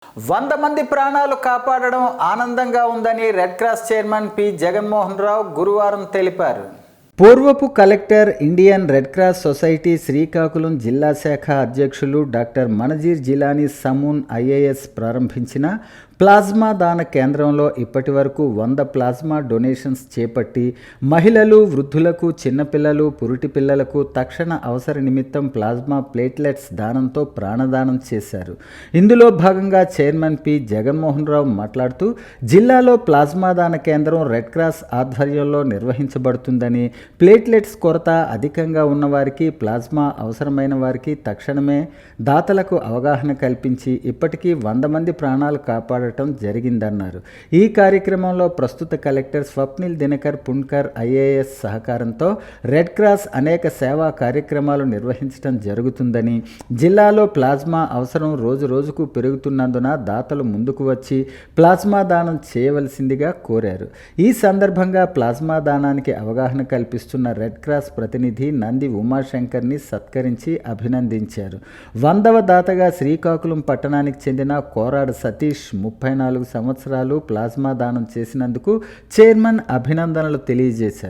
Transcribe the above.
100 మంది ప్రాణాలు కాపాడడం ఆనందంగా ఉందని Red Cross chairman P Jaganmohan Rao గురువారం తెలిపారు. పూర్వపు collector, Indian Red Cross Society Srikakulam జిల్లా శాఖ అధ్యక్షులు డాక్టర్ మనజీర్ జిలానీ సమూన్ ఐఏఎస్ ప్రారంభించిన ప్లాస్మా దాన కేంద్రంలో ఇప్పటి వరకు 100 ప్లాస్మా డొనేషన్స్ చేపట్టి మహిళలు, వృద్ధులకు, చిన్నపిల్లలు, పురిటి పిల్లలకు తక్షణ అవసర నిమిత్తం ప్లాస్మా ప్లేట్లెట్స్ దానంతో ప్రాణదానం చేశారు. ఇందులో భాగంగా చైర్మన్ పి జగన్మోహన్ రావు మాట్లాడుతూ జిల్లాలో ప్లాస్మా దాన కేంద్రం రెడ్ క్రాస్ ఆధ్వర్యంలో నిర్వహించబడుతుందని, ప్లేట్లెట్స్ కొరత అధికంగా ఉన్నవారికి, ప్లాస్మా అవసరమైన వారికి తక్షణమే దాతలకు అవగాహన కల్పించి ఇప్పటికీ 100 మంది ప్రాణాలు కాపాడటం జరిగిందన్నారు. ఈ కార్యక్రమంలో ప్రస్తుత కలెక్టర్ స్వప్నిల్ దినకర్ పుణ్కర్ ఐఏఎస్ సహకారంతో రెడ్ క్రాస్ అనేక సేవా కార్యక్రమాలు నిర్వహించడం జరుగుతుందని, జిల్లాలో ప్లాస్మా అవసరం రోజు రోజుకు పెరుగుతున్నందున దాతలు ముందుకు వచ్చి ప్లాస్మా దానం చేయవలసిందిగా కోరారు. ఈ సందర్భంగా ప్లాస్మా దానానికి అవగాహన కల్పిస్తున్న రెడ్ క్రాస్ ప్రతినిధి నంది ఉమాశంకర్ని సత్కరించి అభినందించారు. 100వ దాతగా శ్రీకాకుళం పట్టణానికి చెందిన కోరాడ సతీష్ 34 సంవత్సరాలు ప్లాస్మా దానం చేసినందుకు చైర్మన్ అభినందనలు తెలియజేశారు.